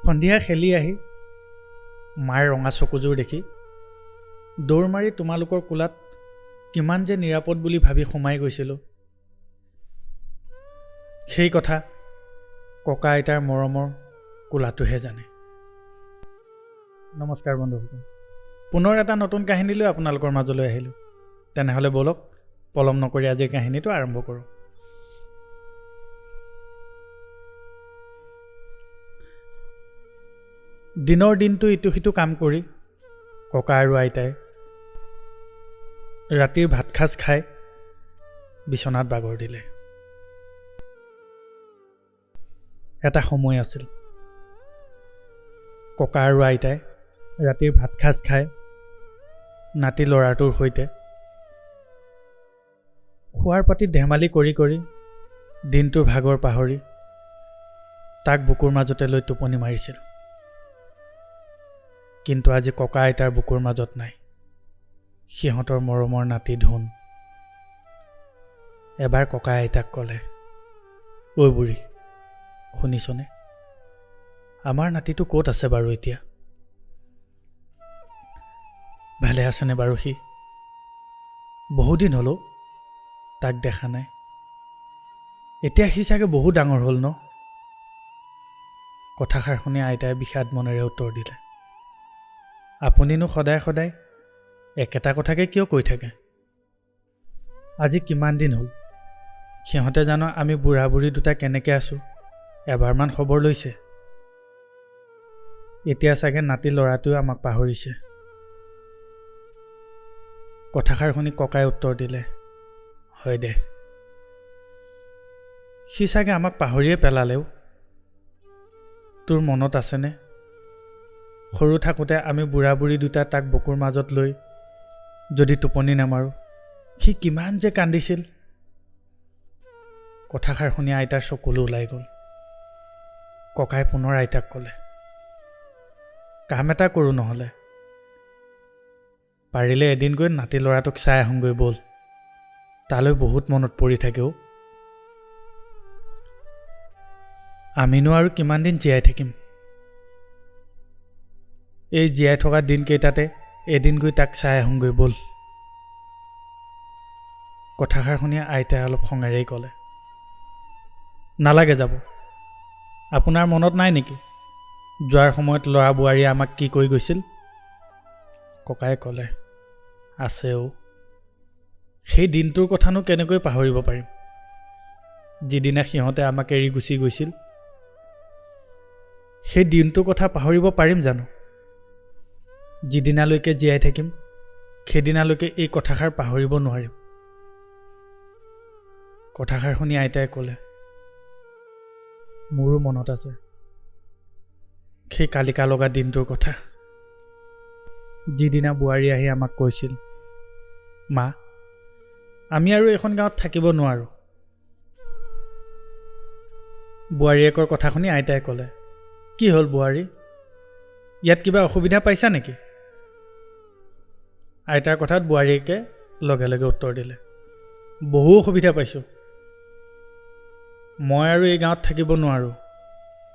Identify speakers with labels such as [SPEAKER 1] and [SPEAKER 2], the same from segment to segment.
[SPEAKER 1] সন্ধিয়া খেলি আহি মাৰ ৰঙা চকুযোৰ দেখি দৌৰ মাৰি তোমালোকৰ কোলাত কিমান যে নিৰাপদ বুলি ভাবি সোমাই গৈছিলোঁ। সেই কথা ককা আইতাৰ মৰমৰ কোলাটোহে জানে। নমস্কাৰ বন্ধুসকল, পুনৰ এটা নতুন কাহিনী লৈ আপোনালোকৰ মাজলৈ আহিলোঁ। তেনেহ'লে ব'লক পলম নকৰি আজিৰ কাহিনীটো আৰম্ভ কৰোঁ। দিনৰ দিনটো ইটো সিটো কাম কৰি ককা আৰু আইতাই ৰাতিৰ ভাত সাজ খাই বিচনাত বাগৰ দিলে। এটা সময় আছিল, ককা আৰু আইতাই ৰাতিৰ ভাত সাজ খাই নাতি ল'ৰাটোৰ সৈতে শোৱাৰ পাতিত ধেমালি কৰি কৰি দিনটোৰ ভাগৰ পাহৰি তাক বুকুৰ মাজতে লৈ টোপনি মাৰিছিল। কিন্তু আজি ককা আইতাৰ বুকুৰ মাজত নাই সিহঁতৰ মৰমৰ নাতি ধুন। এবাৰ ককা আইতাক ক'লে, ঐ বুঢ়ী, শুনিছনে? আমাৰ নাতিটো ক'ত আছে বাৰু এতিয়া? ভালে আছেনে বাৰু সি? বহুদিন হ'লেও তাক দেখা নাই। এতিয়া সি চাগে বহু ডাঙৰ হ'ল ন? কথাষাৰ শুনি আইতাই বিষাদ মনেৰে উত্তৰ দিলে, আপুনিনো সদায় সদায় একেটা কথাকে কিয় কৈ থাকে? আজি কিমান দিন হ'ল সিহঁতে জানো আমি বুঢ়া বুঢ়ী দুটা কেনেকৈ আছোঁ এবাৰমান খবৰ লৈছে? এতিয়া চাগে নাতি ল'ৰাটোৱে আমাক পাহৰিছে। কথাষাৰ শুনি ককাই উত্তৰ দিলে, হয় দে, সি চাগে আমাক পাহৰিয়ে পেলালেও। তোৰ মনত আছেনে সৰু থাকোঁতে আমি বুঢ়া বুঢ়ী দুটা তাক বুকুৰ মাজত লৈ যদি টোপনি নামাৰোঁ সি কিমান যে কান্দিছিল? কথাষাৰ শুনি আইতাৰ চকুলো ওলাই গ'ল। ককাই পুনৰ আইতাক ক'লে, কাম এটা কৰোঁ নহ'লে, পাৰিলে এদিন গৈ নাতি ল'ৰাটোক চাই আহোঁগৈ ব'ল, তালৈ বহুত মনত পৰি থাকেও। আমিনো আৰু কিমান দিন জীয়াই থাকিম? এই জীয়াই থকা দিনকেইটাতে এদিন গৈ তাক চাই আহোঁগৈ ব'ল। কথাষাৰ শুনি আইতাই অলপ খঙেৰেই ক'লে, নালাগে যাব। আপোনাৰ মনত নাই নেকি যোৱাৰ সময়ত ল'ৰা বোৱাৰীয়ে আমাক কি কৈ গৈছিল? ককাই ক'লে, আছেও। সেই দিনটোৰ কথানো কেনেকৈ পাহৰিব পাৰিম, যিদিনা সিহঁতে আমাক এৰি গুচি গৈছিল। সেই দিনটোৰ কথা পাহৰিব পাৰিম জানো? যিদিনালৈকে জীয়াই থাকিম সেইদিনালৈকে এই কথাষাৰ পাহৰিব নোৱাৰিম। কথাষাৰ শুনি আইতাই ক'লে, মোৰো মনত আছে সেই কালিকা লগা দিনটোৰ কথা, যিদিনা বোৱাৰী আহি আমাক কৈছিল, মা, আমি আৰু এইখন গাঁৱত থাকিব নোৱাৰোঁ। বোৱাৰীয়েকৰ কথা শুনি আইতাই ক'লে, কি হ'ল বোৱাৰী, ইয়াত কিবা অসুবিধা পাইছা নেকি? আইতাৰ কথাত বোৱাৰীয়েকে লগে লগে উত্তৰ দিলে, বহু অসুবিধা পাইছোঁ। মই আৰু এই গাঁৱত থাকিব নোৱাৰোঁ।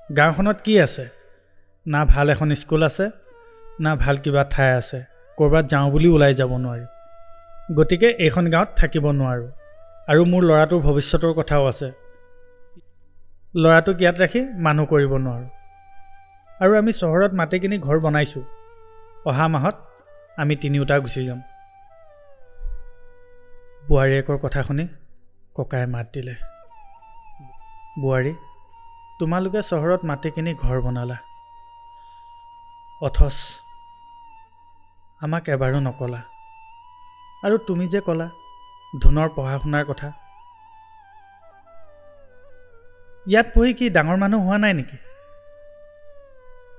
[SPEAKER 1] গাঁওখনত কি আছে? না ভাল এখন স্কুল আছে, না ভাল কিবা ঠাই আছে। ক'ৰবাত যাওঁ বুলি ওলাই যাব নোৱাৰি। গতিকে এইখন গাঁৱত থাকিব নোৱাৰোঁ। আৰু মোৰ ল'ৰাটোৰ ভৱিষ্যতৰ কথাও আছে। ল'ৰাটোক ইয়াত ৰাখি মানুহ কৰিব নোৱাৰোঁ। আৰু আমি চহৰত মাটি কিনি ঘৰ বনাইছোঁ। অহা মাহত আমি তিনিওটা গুচি যাম। বোৱাৰীয়েকৰ কথা শুনি ককাই মাত দিলে, বোৱাৰী, তোমালোকে চহৰত মাটি কিনি ঘৰ বনালা, অথচ আমাক এবাৰো নকলা। আৰু তুমি যে ক'লা ধুনৰ পঢ়া শুনাৰ কথা, ইয়াত পঢ়ি কি ডাঙৰ মানুহ হোৱা নাই নেকি?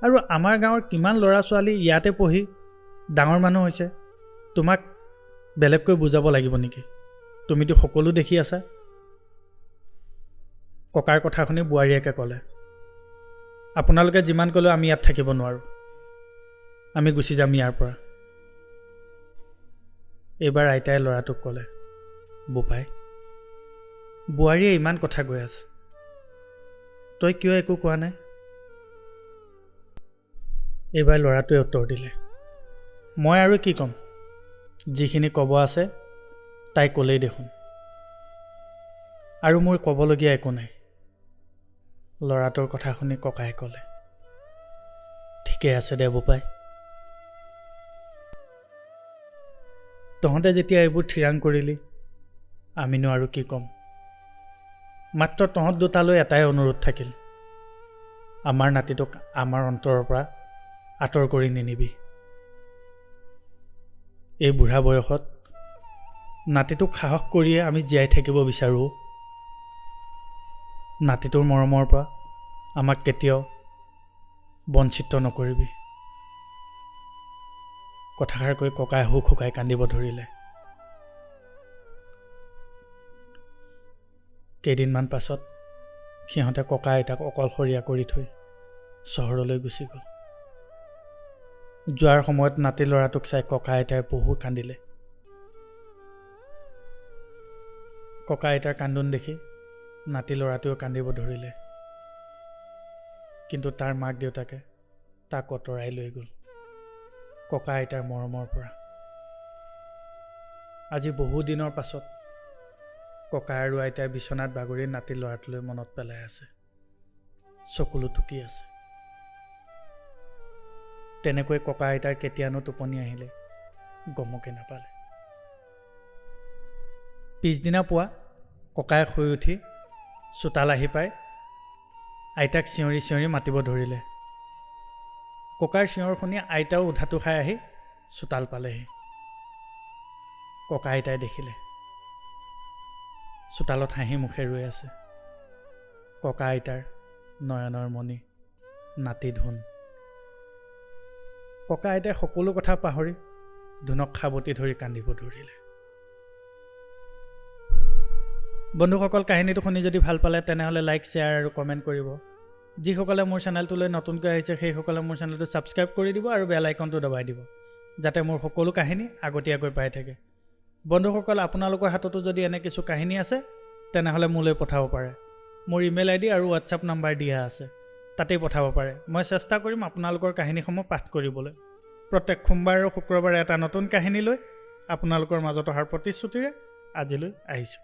[SPEAKER 1] আৰু আমাৰ গাঁৱৰ কিমান ল'ৰা ছোৱালী ইয়াতে পঢ়ি ডাঙৰ মানুহ হৈছে, তোমাক বেলেগকৈ বুজাব লাগিব নেকি? তুমিতো সকলো দেখি আছা। ককাৰ কথা শুনি বোৱাৰীয়েকে ক'লে, আপোনালোকে যিমান ক'লেও আমি ইয়াত থাকিব নোৱাৰোঁ। আমি গুচি যাম ইয়াৰ পৰা। এইবাৰ আইতাই ল'ৰাটোক ক'লে, বোপাই, বোৱাৰীয়ে ইমান কথা কৈ আছে, তই কিয় একো কোৱা নাই? এইবাৰ ল'ৰাটোৱে উত্তৰ দিলে, মই আৰু কি ক'ম, যিখিনি ক'ব আছে তাই ক'লেই দেখোন, আৰু মোৰ ক'বলগীয়া একো নাই। ল'ৰাটোৰ কথা শুনি ককাই ক'লে, ঠিকে আছে দে বোপাই, তহঁতে যেতিয়া এইবোৰ থিৰাং কৰিলি আমিনো আৰু কি ক'ম। মাত্ৰ তহঁত দুটালৈ এটাই অনুৰোধ থাকিল, আমাৰ নাতিটোক আমাৰ অন্তৰৰ পৰা আঁতৰ কৰি নিনিবি। এই বুঢ়া বয়সত নাতিটোক সাহস কৰিয়ে আমি জীয়াই থাকিব বিচাৰোঁ। নাতিটোৰ মৰমৰ পৰা আমাক কেতিয়াও বঞ্চিত নকৰিবি। কথাষাৰ কৈ ককাই হুক হুকাই কান্দিব ধৰিলে। কেইদিনমান পাছত সিহঁতে ককা আইতাক অকলশৰীয়া কৰি থৈ চহৰলৈ গুচি গ'ল। যোৱাৰ সময়ত নাতি ল'ৰাটোক চাই ককা আইতাই বহুত কান্দিলে। ককা আইতাৰ কান্দোন দেখি নাতি ল'ৰাটোৱেও কান্দিব ধৰিলে, কিন্তু তাৰ মাক দেউতাকে তাক আঁতৰাই লৈ গ'ল ককা আইতাৰ মৰমৰ পৰা। আজি বহু দিনৰ পাছত ককা আৰু আইতাই বিচনাত বাগৰি নাতি ল'ৰাটোলৈ মনত পেলাই আছে, চকুলো টুকি আছে। তেনেকৈ ককা আইতাৰ কেতিয়ানো টোপনি আহিলে গমকে নাপালে। পিছদিনা পুৱা ককাই শুই উঠি চোতাল আহি পাই আইতাক চিঞৰি চিঞৰি মাতিব ধৰিলে। ককাৰ চিঞৰ শুনি আইতাও উধাটো খাই আহি চোতাল পালেহি। ককা আইতাই দেখিলে চোতালত হাঁহি মুখে ৰৈ আছে ককা আইতাৰ নয়নৰ মণি নাতি ধুন। ককা আইতাই সকলো কথা পাহৰি ধুনক সাৱটি ধৰি কান্দিব ধৰিলে। বন্ধুসকল, কাহিনীটো শুনি যদি ভাল পালে তেনেহ'লে লাইক, শ্বেয়াৰ আৰু কমেণ্ট কৰিব। যিসকলে মোৰ চেনেলটোলৈ নতুনকৈ আহিছে সেইসকলে মোৰ চেনেলটো ছাবস্ক্ৰাইব কৰি দিব আৰু বেল আইকনটো দবাই দিব, যাতে মোৰ সকলো কাহিনী আগতীয়াকৈ পাই থাকে। বন্ধুসকল, আপোনালোকৰ হাততো যদি এনে কিছু কাহিনী আছে তেনেহ'লে মোলৈ পঠাব পাৰে। মোৰ ইমেইল ID আৰু হোৱাটছআপ নাম্বাৰ দিয়া আছে, তাতেই পঠাব পাৰে। মই চেষ্টা কৰিম আপোনালোকৰ কাহিনীসমূহ পাঠ কৰিবলৈ। প্ৰত্যেক সোমবাৰ আৰু শুক্ৰবাৰে এটা নতুন কাহিনী লৈ আপোনালোকৰ মাজত অহাৰ প্ৰতিশ্ৰুতিৰে আজিলৈ আহিছোঁ।